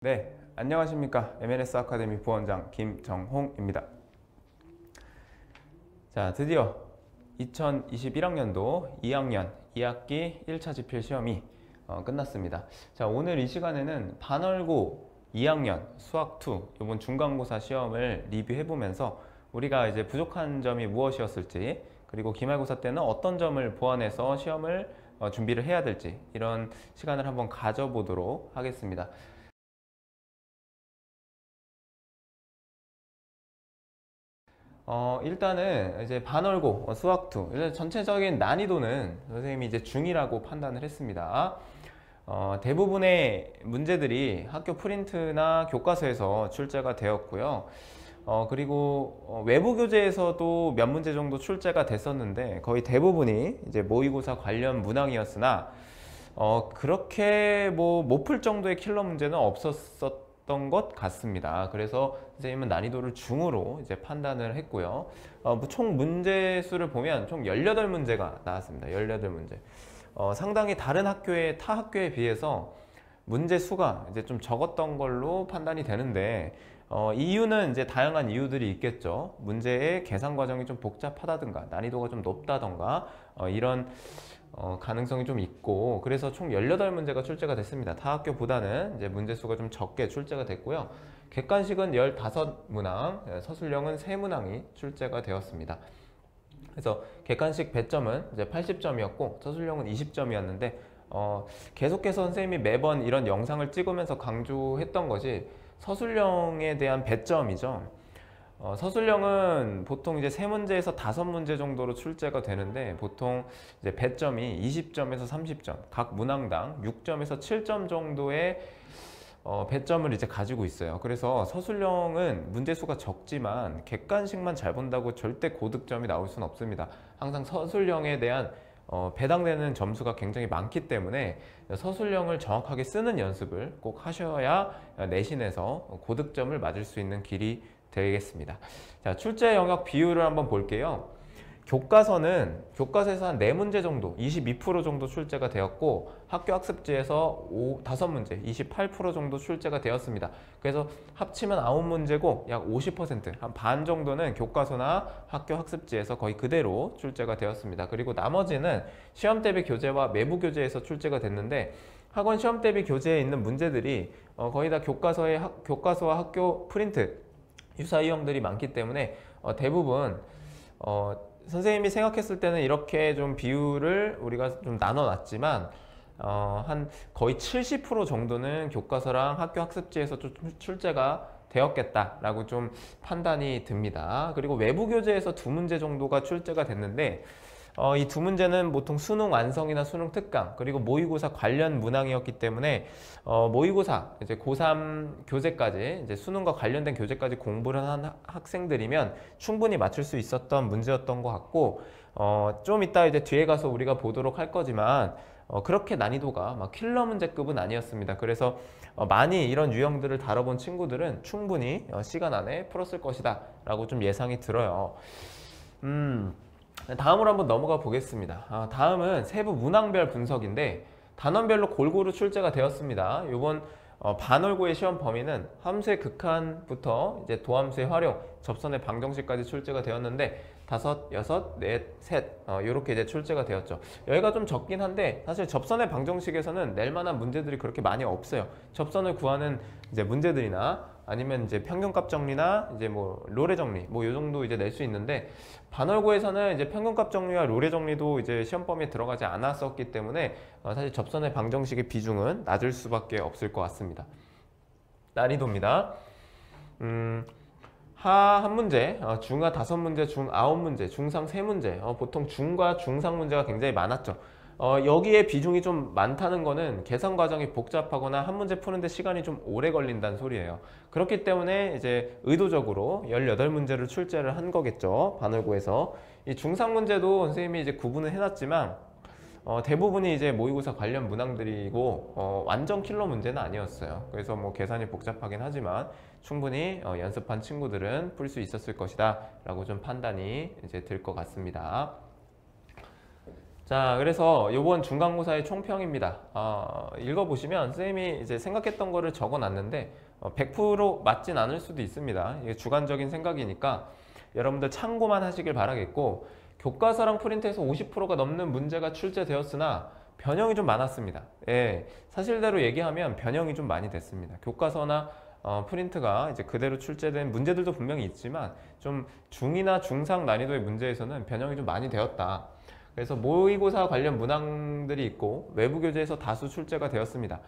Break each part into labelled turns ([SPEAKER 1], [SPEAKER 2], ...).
[SPEAKER 1] 네, 안녕하십니까. MLS 아카데미 부원장 김정홍입니다. 자, 드디어 2021학년도 2학년 2학기 1차 지필 시험이 끝났습니다. 자, 오늘 이 시간에는 반월고 2학년 수학2 이번 중간고사 시험을 리뷰해보면서 우리가 이제 부족한 점이 무엇이었을지, 그리고 기말고사 때는 어떤 점을 보완해서 시험을 준비를 해야 될지, 이런 시간을 한번 가져보도록 하겠습니다. 일단은 이제 반월고 수학2 일단 전체적인 난이도는 선생님이 이제 중이라고 판단을 했습니다. 대부분의 문제들이 학교 프린트나 교과서에서 출제가 되었고요. 그리고 외부 교재에서도 몇 문제 정도 출제가 됐었는데 거의 대부분이 이제 모의고사 관련 문항이었으나 그렇게 뭐 못 풀 정도의 킬러 문제는 없었던 것 같습니다. 그래서 선생님은 난이도를 중으로 이제 판단을 했고요. 총 문제 수를 보면 총 18문제가 나왔습니다. 18문제. 상당히 다른 학교의 타 학교에 비해서 문제 수가 이제 좀 적었던 걸로 판단이 되는데, 이유는 이제 다양한 이유들이 있겠죠. 문제의 계산 과정이 좀 복잡하다든가 난이도가 좀 높다던가 이런 가능성이 좀 있고, 그래서 총 18문제가 출제가 됐습니다. 타 학교보다는 이제 문제 수가 좀 적게 출제가 됐고요. 객관식은 15문항, 서술형은 3문항이 출제가 되었습니다. 그래서 객관식 배점은 이제 80점이었고 서술형은 20점이었는데, 계속해서 선생님이 매번 이런 영상을 찍으면서 강조했던 것이 서술형에 대한 배점이죠. 서술형은 보통 이제 3문제에서 5문제 정도로 출제가 되는데, 보통 이제 배점이 20점에서 30점, 각 문항당 6점에서 7점 정도의 배점을 이제 가지고 있어요. 그래서 서술형은 문제수가 적지만 객관식만 잘 본다고 절대 고득점이 나올 수는 없습니다. 항상 서술형에 대한 배당되는 점수가 굉장히 많기 때문에 서술형을 정확하게 쓰는 연습을 꼭 하셔야 내신에서 고득점을 맞을 수 있는 길이 되겠습니다. 자, 출제 영역 비율을 한번 볼게요. 교과서에서 한 4문제 정도, 22% 정도 출제가 되었고, 학교 학습지에서 5문제, 28% 정도 출제가 되었습니다. 그래서 합치면 9문제고 약 50%, 한 반 정도는 교과서나 학교 학습지에서 거의 그대로 출제가 되었습니다. 그리고 나머지는 시험 대비 교재와 외부 교재에서 출제가 됐는데, 학원 시험 대비 교재에 있는 문제들이 거의 다 교과서와 학교 프린트 유사 유형들이 많기 때문에 대부분 선생님이 생각했을 때는 이렇게 좀 비율을 우리가 좀 나눠놨지만 한 거의 70% 정도는 교과서랑 학교 학습지에서 좀 출제가 되었겠다라고 좀 판단이 듭니다. 그리고 외부 교재에서 2문제 정도가 출제가 됐는데, 이 2문제는 보통 수능 완성이나 수능 특강, 그리고 모의고사 관련 문항이었기 때문에 모의고사 이제 고3 교재까지, 이제 수능과 관련된 교재까지 공부를 한 학생들이면 충분히 맞출 수 있었던 문제였던 것 같고, 좀 이따 이제 뒤에 가서 우리가 보도록 할 거지만 그렇게 난이도가 막 킬러 문제급은 아니었습니다. 그래서 많이 이런 유형들을 다뤄본 친구들은 충분히 시간 안에 풀었을 것이다 라고 좀 예상이 들어요. 다음으로 한번 넘어가 보겠습니다. 다음은 세부 문항별 분석인데, 단원별로 골고루 출제가 되었습니다. 이번 반월고의 시험 범위는 함수의 극한부터 이제 도함수의 활용, 접선의 방정식까지 출제가 되었는데, 5, 6, 4, 3 이렇게 이제 출제가 되었죠. 여기가 좀 적긴 한데 사실 접선의 방정식에서는 낼 만한 문제들이 그렇게 많이 없어요. 접선을 구하는 이제 문제들이나 아니면 이제 평균값 정리나 이제 뭐 롤의 정리 뭐 요 정도 이제 낼 수 있는데, 반월고에서는 이제 평균값 정리와 롤의 정리도 이제 시험 범위에 들어가지 않았었기 때문에 사실 접선의 방정식의 비중은 낮을 수밖에 없을 것 같습니다. 난이도입니다. 하 1문제, 중하 5문제, 중 9문제, 중상 3문제. 보통 중과 중상 문제가 굉장히 많았죠. 여기에 비중이 좀 많다는 거는 계산 과정이 복잡하거나 한 문제 푸는데 시간이 좀 오래 걸린다는 소리예요. 그렇기 때문에 이제 의도적으로 18문제를 출제를 한 거겠죠. 반월고에서. 이 중상 문제도 선생님이 이제 구분을 해놨지만 대부분이 이제 모의고사 관련 문항들이고 완전 킬러 문제는 아니었어요. 그래서 뭐 계산이 복잡하긴 하지만 충분히 연습한 친구들은 풀 수 있었을 것이다 라고 좀 판단이 이제 들 것 같습니다. 자, 그래서 이번 중간고사의 총평입니다. 읽어보시면 선생님이 이제 생각했던 거를 적어놨는데 100% 맞진 않을 수도 있습니다. 이게 주관적인 생각이니까 여러분들 참고만 하시길 바라겠고, 교과서랑 프린트에서 50%가 넘는 문제가 출제되었으나 변형이 좀 많았습니다. 예, 사실대로 얘기하면 변형이 좀 많이 됐습니다. 교과서나 프린트가 이제 그대로 출제된 문제들도 분명히 있지만 좀 중이나 중상 난이도의 문제에서는 변형이 좀 많이 되었다. 그래서 모의고사 관련 문항들이 있고 외부 교재에서 다수 출제가 되었습니다.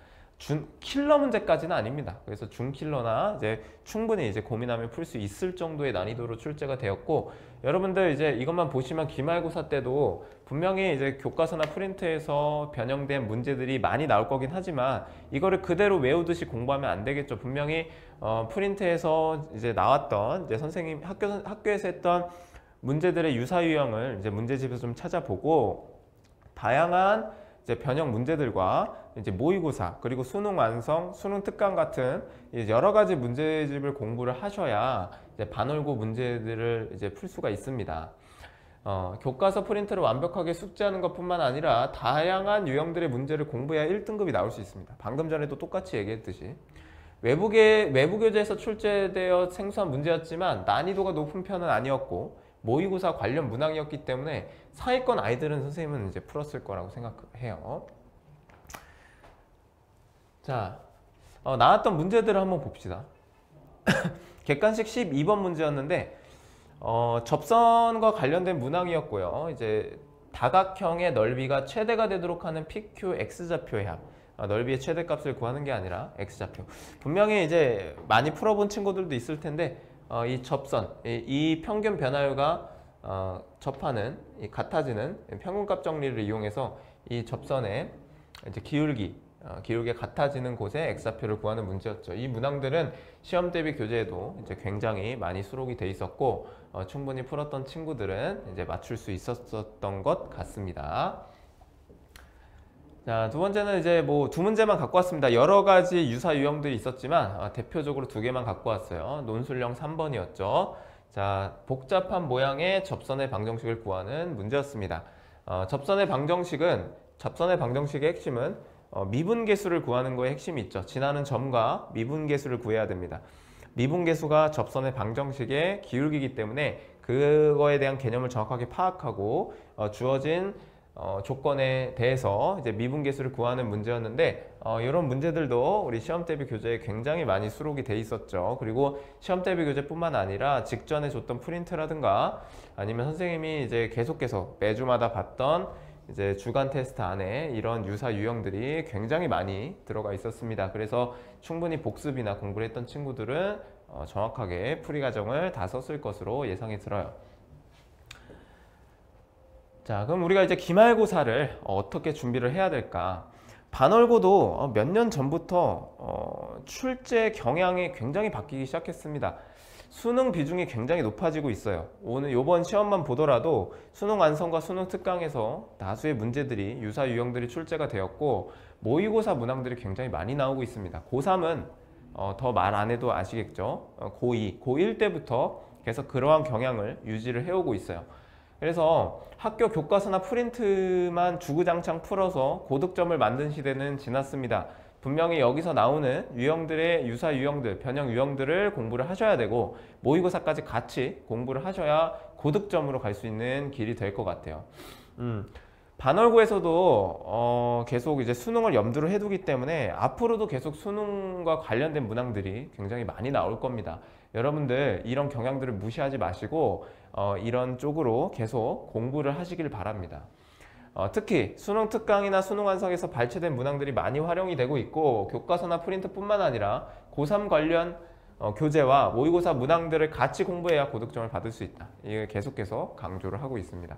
[SPEAKER 1] 킬러 문제까지는 아닙니다. 그래서 중킬러나 이제 충분히 이제 고민하면 풀 수 있을 정도의 난이도로 출제가 되었고, 여러분들 이제 이것만 보시면 기말고사 때도 분명히 이제 교과서나 프린트에서 변형된 문제들이 많이 나올 거긴 하지만 이거를 그대로 외우듯이 공부하면 안 되겠죠. 분명히 프린트에서 이제 나왔던 이제 선생님 학교에서 했던 문제들의 유사 유형을 이제 문제집에서 좀 찾아보고, 다양한 이제 변형 문제들과 이제 모의고사 그리고 수능 완성, 수능 특강 같은 여러 가지 문제집을 공부를 하셔야 이제 반월고 문제들을 이제 풀 수가 있습니다. 교과서 프린트를 완벽하게 숙지하는 것뿐만 아니라 다양한 유형들의 문제를 공부해야 1등급이 나올 수 있습니다. 방금 전에도 똑같이 얘기했듯이 외부 교재에서 출제되어 생소한 문제였지만 난이도가 높은 편은 아니었고 모의고사 관련 문항이었기 때문에 상위권 아이들은 선생님은 이제 풀었을 거라고 생각해요. 자, 나왔던 문제들을 한번 봅시다. 객관식 12번 문제였는데 접선과 관련된 문항이었고요. 이제 다각형의 넓이가 최대가 되도록 하는 PQ X좌표의 합. 넓이의 최대값을 구하는 게 아니라 X좌표. 분명히 이제 많이 풀어본 친구들도 있을 텐데 이 접선, 이 평균 변화율과 접하는 이 같아지는 평균값 정리를 이용해서 이 접선의 이제 기울기가 같아지는 곳에 X좌표를 구하는 문제였죠. 이 문항들은 시험 대비 교재에도 이제 굉장히 많이 수록이 돼 있었고 충분히 풀었던 친구들은 이제 맞출 수 있었던 것 같습니다. 자, 두 번째는 이제 뭐 두 문제만 갖고 왔습니다. 여러 가지 유사 유형들이 있었지만 대표적으로 두 개만 갖고 왔어요. 논술형 3번이었죠. 자, 복잡한 모양의 접선의 방정식을 구하는 문제였습니다. 접선의 방정식의 핵심은 미분계수를 구하는 거에 핵심이 있죠. 지나는 점과 미분계수를 구해야 됩니다. 미분계수가 접선의 방정식의 기울기이기 때문에 그거에 대한 개념을 정확하게 파악하고 주어진 조건에 대해서 이제 미분계수를 구하는 문제였는데 이런 문제들도 우리 시험 대비 교재에 굉장히 많이 수록이 돼 있었죠. 그리고 시험 대비 교재뿐만 아니라 직전에 줬던 프린트라든가 아니면 선생님이 이제 계속해서 매주마다 봤던 이제 주간 테스트 안에 이런 유사 유형들이 굉장히 많이 들어가 있었습니다. 그래서 충분히 복습이나 공부를 했던 친구들은 정확하게 풀이 과정을 다 썼을 것으로 예상이 들어요. 자, 그럼 우리가 이제 기말고사를 어떻게 준비를 해야 될까? 반월고도 몇 년 전부터 출제 경향이 굉장히 바뀌기 시작했습니다. 수능 비중이 굉장히 높아지고 있어요. 오늘 이번 시험만 보더라도 수능 완성과 수능 특강에서 다수의 문제들이 유사 유형들이 출제가 되었고 모의고사 문항들이 굉장히 많이 나오고 있습니다. 고3은 더 말 안 해도 아시겠죠? 고2, 고1 때부터 계속 그러한 경향을 유지를 해오고 있어요. 그래서 학교 교과서나 프린트만 주구장창 풀어서 고득점을 만든 시대는 지났습니다. 분명히 여기서 나오는 유형들의 유사 유형들, 변형 유형들을 공부를 하셔야 되고 모의고사까지 같이 공부를 하셔야 고득점으로 갈 수 있는 길이 될 것 같아요. 반월고에서도 계속 이제 수능을 염두를 해두기 때문에 앞으로도 계속 수능과 관련된 문항들이 굉장히 많이 나올 겁니다. 여러분들 이런 경향들을 무시하지 마시고 이런 쪽으로 계속 공부를 하시길 바랍니다. 특히 수능 특강이나 수능 완성에서 발췌된 문항들이 많이 활용이 되고 있고 교과서나 프린트뿐만 아니라 고3 관련 교재와 모의고사 문항들을 같이 공부해야 고득점을 받을 수 있다. 이게 계속해서 강조를 하고 있습니다.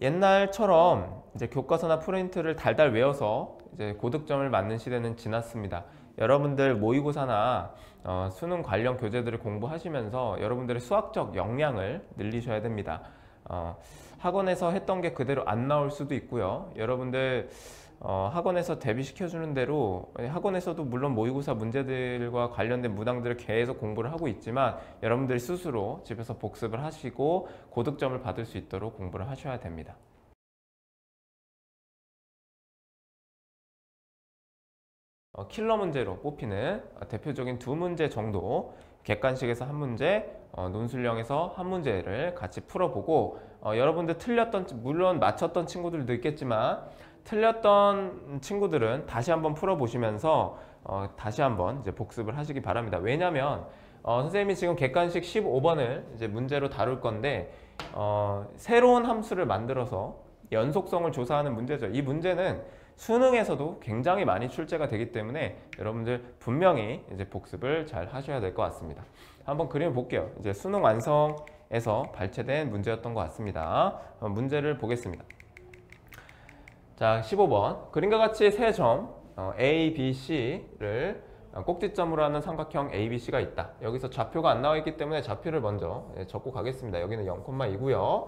[SPEAKER 1] 옛날처럼 이제 교과서나 프린트를 달달 외워서 이제 고득점을 맞는 시대는 지났습니다. 여러분들 모의고사나 수능 관련 교재들을 공부하시면서 여러분들의 수학적 역량을 늘리셔야 됩니다. 학원에서 했던 게 그대로 안 나올 수도 있고요. 여러분들 학원에서 대비시켜주는 대로 학원에서도 물론 모의고사 문제들과 관련된 문항들을 계속 공부를 하고 있지만 여러분들이 스스로 집에서 복습을 하시고 고득점을 받을 수 있도록 공부를 하셔야 됩니다. 킬러 문제로 뽑히는 대표적인 두 문제 정도, 객관식에서 한 문제, 논술형에서 한 문제를 같이 풀어보고, 여러분들 물론 맞췄던 친구들도 있겠지만 틀렸던 친구들은 다시 한번 풀어보시면서 다시 한번 이제 복습을 하시기 바랍니다. 왜냐면 선생님이 지금 객관식 15번을 이제 문제로 다룰 건데, 새로운 함수를 만들어서 연속성을 조사하는 문제죠. 이 문제는 수능에서도 굉장히 많이 출제가 되기 때문에 여러분들 분명히 이제 복습을 잘 하셔야 될 것 같습니다. 한번 그림을 볼게요. 이제 수능 완성에서 발췌된 문제였던 것 같습니다. 문제를 보겠습니다. 자, 15번. 그림과 같이 세 점 A, B, C를 꼭지점으로 하는 삼각형 ABC가 있다. 여기서 좌표가 안 나와 있기 때문에 좌표를 먼저 적고 가겠습니다. 여기는 0,2고요.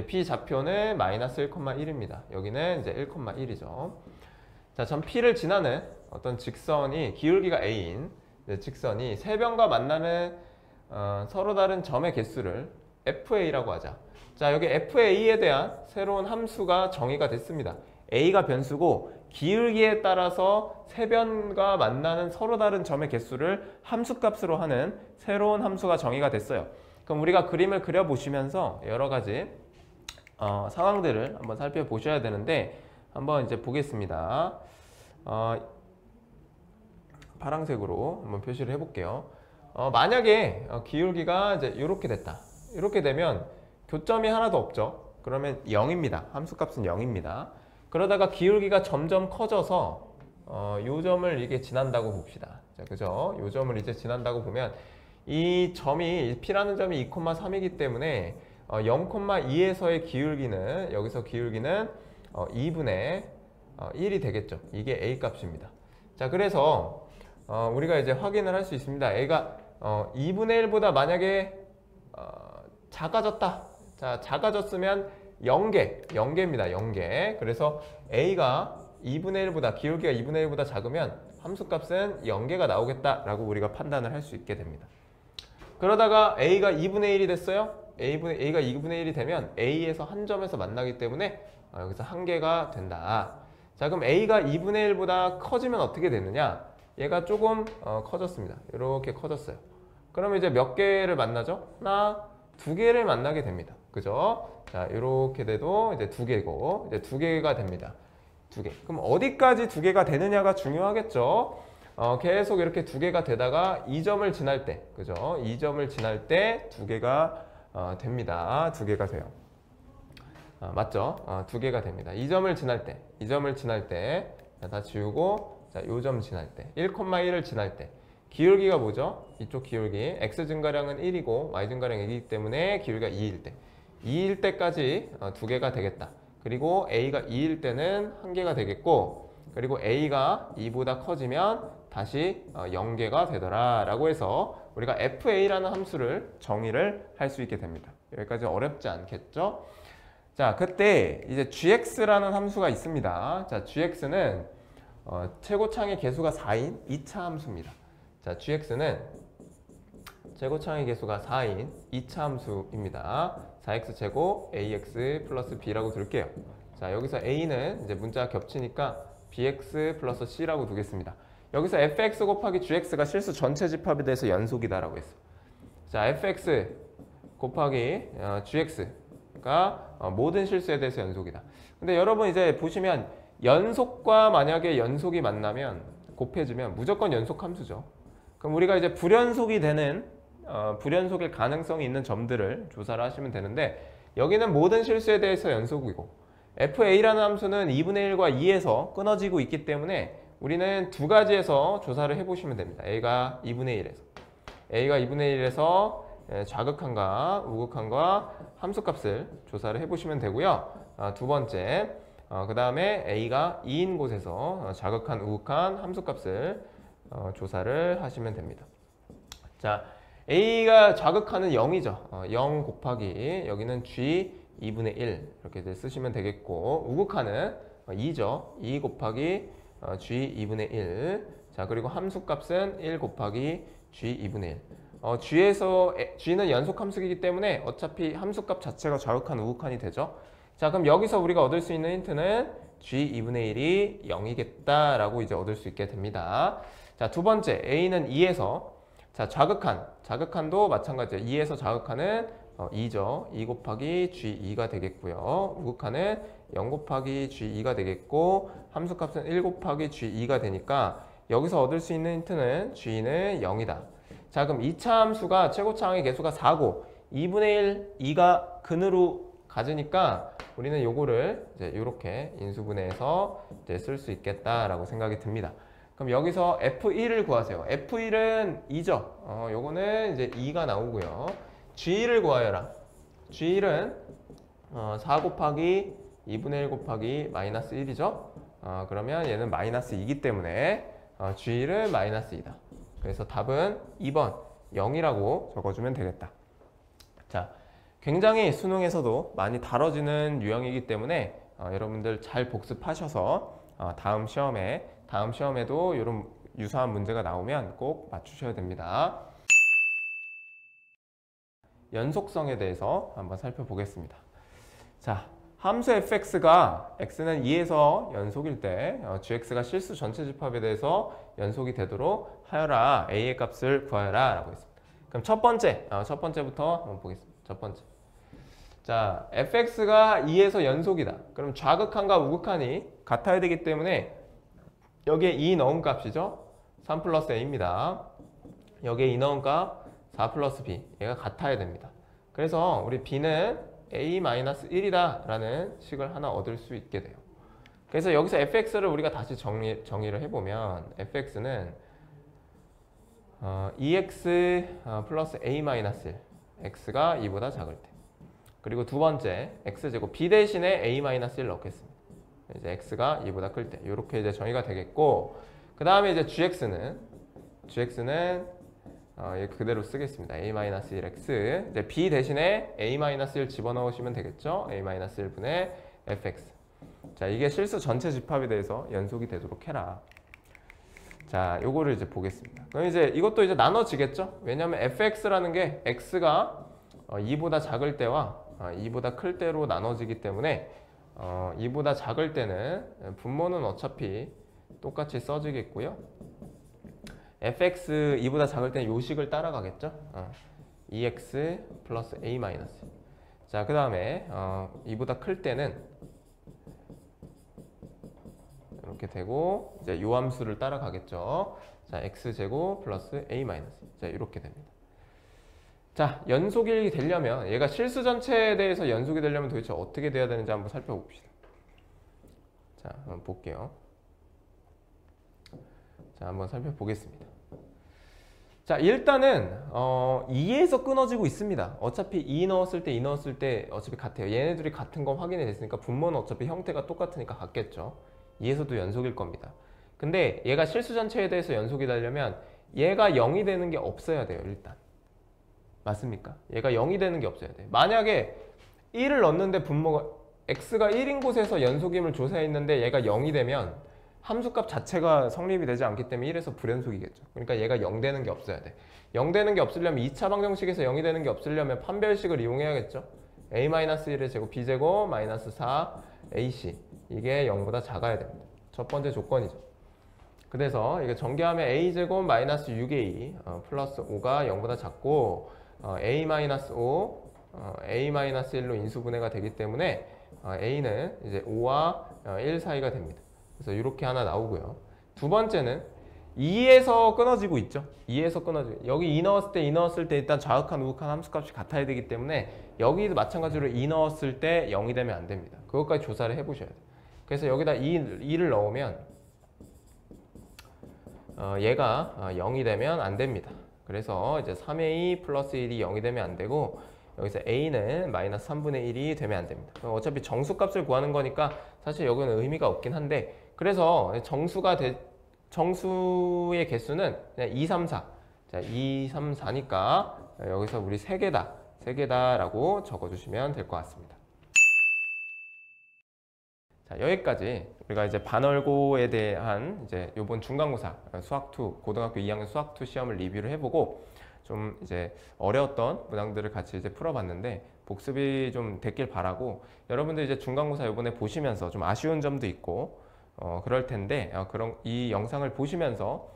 [SPEAKER 1] B 좌표는 마이너스 1,1입니다. 여기는 이제 1,1이죠. 자, 점 P를 지나는 어떤 직선이 기울기가 A인 직선이 세 변과 만나는 서로 다른 점의 개수를 FA라고 하자. 자, 여기 FA에 대한 새로운 함수가 정의가 됐습니다. A가 변수고 기울기에 따라서 세 변과 만나는 서로 다른 점의 개수를 함수값으로 하는 새로운 함수가 정의가 됐어요. 그럼 우리가 그림을 그려보시면서 여러 가지 상황들을 한번 살펴보셔야 되는데, 한번 이제 보겠습니다. 파란색으로 한번 표시를 해볼게요. 만약에 기울기가 이제 이렇게 됐다. 이렇게 되면 교점이 하나도 없죠. 그러면 0입니다. 함수값은 0입니다. 그러다가 기울기가 점점 커져서 요 점을 이게 지난다고 봅시다. 자, 그죠? 요 점을 이제 지난다고 보면 이 점이 P라는 점이 2,3이기 때문에 0,2에서의 기울기는, 여기서 기울기는 2분의 1이 되겠죠. 이게 A 값입니다. 자, 그래서 우리가 이제 확인을 할 수 있습니다. A가 2분의 1보다 만약에 작아졌다. 자, 작아졌으면 0개입니다. 0개. 그래서 A가 2분의 1보다, 기울기가 2분의 1보다 작으면 함수값은 0개가 나오겠다라고 우리가 판단을 할 수 있게 됩니다. 그러다가 A가 2분의 1이 됐어요. A가 2분의 1이 되면 A에서 한 점에서 만나기 때문에 여기서 한 개가 된다. 자, 그럼 A가 2분의 1보다 커지면 어떻게 되느냐? 얘가 조금 커졌습니다. 이렇게 커졌어요. 그러면 이제 몇 개를 만나죠? 하나, 두 개를 만나게 됩니다. 그죠? 자, 이렇게 돼도 이제 두 개고, 이제 두 개가 됩니다. 두 개. 그럼 어디까지 두 개가 되느냐가 중요하겠죠? 계속 이렇게 두 개가 되다가 이 점을 지날 때, 그죠? 이 점을 지날 때 두 개가 됩니다. 두 개가 돼요. 맞죠? 두 개가 됩니다. 이 점을 지날 때, 이 점을 지날 때, 자, 다 지우고, 자, 요 점 지날 때, 1,1을 지날 때, 기울기가 뭐죠? 이쪽 기울기, x 증가량은 1이고 y 증가량이 2이기 때문에 기울기가 2일 때, 2일 때까지 두 개가 되겠다. 그리고 a가 2일 때는 한 개가 되겠고, 그리고 a가 2보다 커지면 다시 0개가 되더라 라고 해서 우리가 fa라는 함수를 정의를 할 수 있게 됩니다. 여기까지 어렵지 않겠죠? 자, 그때 이제 gx라는 함수가 있습니다. 자, gx는 최고창의 개수가 4인 2차 함수입니다. 자, gx는 최고창의 개수가 4인 2차 함수입니다. 4x제곱 ax 플러스 b라고 둘게요. 자, 여기서 a는 이제 문자가 겹치니까 bx 플러스 c라고 두겠습니다. 여기서 fx 곱하기 gx가 실수 전체 집합에 대해서 연속이다라고 했어. 자, fx 곱하기 gx가 모든 실수에 대해서 연속이다. 근데 여러분 이제 보시면 연속과 만약에 연속이 만나면 곱해지면 무조건 연속 함수죠. 그럼 우리가 이제 불연속이 되는 불연속일 가능성이 있는 점들을 조사를 하시면 되는데, 여기는 모든 실수에 대해서 연속이고 fa라는 함수는 2분의 1과 2에서 끊어지고 있기 때문에 우리는 두 가지에서 조사를 해보시면 됩니다. A가 2분의 1에서 좌극한과 우극한과 함수값을 조사를 해보시면 되고요. 두 번째, 그 다음에 A가 2인 곳에서 좌극한, 우극한 함수값을 조사를 하시면 됩니다. 자, A가 좌극하는 0이죠. 0 곱하기 여기는 G 2분의 1 이렇게 쓰시면 되겠고, 우극하는 2죠. 2 곱하기 G 2분의 1. 자, 그리고 함수값은 1 곱하기 G 2분의 1. G는 연속 함수이기 때문에 어차피 함수값 자체가 좌극한, 우극한이 되죠. 자, 그럼 여기서 우리가 얻을 수 있는 힌트는 G 2분의 1이 0이겠다라고 이제 얻을 수 있게 됩니다. 자, 두 번째 A는 2에서 자, 자극한도 마찬가지예요. 2에서 자극한은 2죠. 2 곱하기 G2가 되겠고요. 우극한은 0 곱하기 G2가 되겠고 함수값은 1 곱하기 G2가 되니까 여기서 얻을 수 있는 힌트는 G는 0이다. 자, 그럼 2차 함수가 최고차항의 개수가 4고 2분의 1, 2가 근으로 가지니까 우리는 요거를 이제 이렇게 인수분해해서 이제 쓸 수 있겠다라고 생각이 듭니다. 그럼 여기서 F1을 구하세요. F1은 2죠. 요거는 이제 2가 나오고요. G1을 구하여라. G1은 4 곱하기 2분의 1 곱하기 마이너스 1이죠. 그러면 얘는 마이너스 2이기 때문에 G1은 마이너스 2다. 그래서 답은 2번 0이라고 적어주면 되겠다. 자, 굉장히 수능에서도 많이 다뤄지는 유형이기 때문에 여러분들 잘 복습하셔서 다음 시험에도 이런 유사한 문제가 나오면 꼭 맞추셔야 됩니다. 연속성에 대해서 한번 살펴보겠습니다. 자, 함수 fx가 x는 2에서 연속일 때 gx가 실수 전체 집합에 대해서 연속이 되도록 하여라. a의 값을 구하여라 라고 했습니다. 그럼 첫 번째부터 한번 보겠습니다. 첫 번째. 자, fx가 2에서 연속이다. 그럼 좌극한과 우극한이 같아야 되기 때문에 여기에 2 넣은 값이죠. 3 플러스 a입니다. 여기에 2 넣은 값 4 플러스 b. 얘가 같아야 됩니다. 그래서 우리 b는 a-1이다 라는 식을 하나 얻을 수 있게 돼요. 그래서 여기서 fx를 우리가 다시 정의를 해보면 fx는 2x 플러스 a-1 x가 2보다 작을 때, 그리고 두 번째 x제곱 b 대신에 a-1 넣겠습니다. 이제 x가 2보다 클 때 이렇게 이제 정의가 되겠고, 그 다음에 이제 gx는 그대로 쓰겠습니다. a-1x 이제 b 대신에 a-1 집어넣으시면 되겠죠. a-1분의 fx. 자, 이게 실수 전체 집합에 대해서 연속이 되도록 해라. 자, 요거를 이제 보겠습니다. 그럼 이제 이것도 이제 나눠지겠죠. 왜냐하면 fx라는 게 x가 2보다 작을 때와 2보다 클 때로 나눠지기 때문에 2보다 작을 때는 분모는 어차피 똑같이 써지겠고요. fx 2보다 작을 때는 요식을 따라가겠죠. 2x 플러스 a 마이너스. 자, 그 다음에 2보다 클 때는 이렇게 되고 이제 요 함수를 따라가겠죠. 자, x제곱 플러스 a 마이너스. 자, 이렇게 됩니다. 자, 연속이 되려면 얘가 실수 전체에 대해서 연속이 되려면 도대체 어떻게 돼야 되는지 한번 살펴봅시다. 자, 한번 볼게요. 자, 한번 살펴보겠습니다. 자, 일단은 2에서 끊어지고 있습니다. 어차피 2 넣었을 때 2 넣었을 때 어차피 같아요. 얘네들이 같은 거 확인이 됐으니까 분모는 어차피 형태가 똑같으니까 같겠죠. 2에서도 연속일 겁니다. 근데 얘가 실수 전체에 대해서 연속이 되려면 얘가 0이 되는 게 없어야 돼요. 일단 맞습니까? 얘가 0이 되는 게 없어야 돼요. 만약에 1을 넣었는데 분모가 x가 1인 곳에서 연속임을 조사했는데 얘가 0이 되면 함수값 자체가 성립이 되지 않기 때문에 1에서 불연속이겠죠. 그러니까 얘가 0 되는 게 없어야 돼. 0 되는 게 없으려면 2차 방정식에서 0이 되는 게 없으려면 판별식을 이용해야겠죠. a-1의 제곱 b제곱 마이너스 4 ac 이게 0보다 작아야 됩니다. 첫 번째 조건이죠. 그래서 이게 전개하면 a제곱 마이너스 6a 플러스 5가 0보다 작고 a-5 a-1로 인수분해가 되기 때문에 a는 이제 5와 1 사이가 됩니다. 그래서 이렇게 하나 나오고요. 두 번째는 2에서 끊어지고 있죠. 2에서 끊어지고 여기 2 넣었을 때 2 넣었을 때 일단 좌극한 우극한 함수값이 같아야 되기 때문에 여기도 마찬가지로 2 넣었을 때 0이 되면 안 됩니다. 그것까지 조사를 해보셔야 돼요. 그래서 여기다 2를 넣으면 얘가 0이 되면 안 됩니다. 그래서 이제 3a 플러스 1이 0이 되면 안 되고 여기서 a는 마이너스 3분의 1이 되면 안 됩니다. 어차피 정수값을 구하는 거니까 사실 여기는 의미가 없긴 한데, 그래서 정수의 개수는 그냥 2, 3, 4. 자, 2, 3, 4니까 여기서 우리 3개다라고 적어주시면 될 것 같습니다. 자, 여기까지 우리가 이제 반월고에 대한 이제 이번 중간고사 수학2 고등학교 2학년 수학2 시험을 리뷰를 해보고 좀 이제 어려웠던 문항들을 같이 이제 풀어봤는데 복습이 좀 됐길 바라고, 여러분들 이제 중간고사 이번에 보시면서 좀 아쉬운 점도 있고 그럴 텐데 그런 이 영상을 보시면서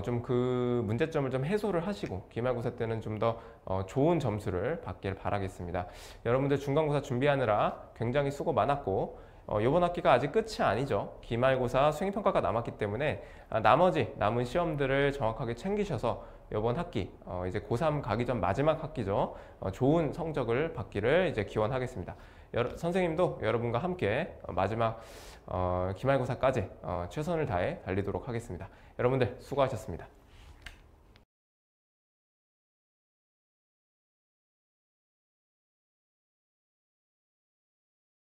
[SPEAKER 1] 좀 그 문제점을 좀 해소를 하시고 기말고사 때는 좀 더 좋은 점수를 받길 바라겠습니다. 여러분들 중간고사 준비하느라 굉장히 수고 많았고 이번 학기가 아직 끝이 아니죠. 기말고사 수행평가가 남았기 때문에 나머지 남은 시험들을 정확하게 챙기셔서 이번 학기 이제 고3 가기 전 마지막 학기죠. 좋은 성적을 받기를 이제 기원하겠습니다. 선생님도 여러분과 함께 마지막 기말고사까지 최선을 다해 달리도록 하겠습니다. 여러분들 수고하셨습니다.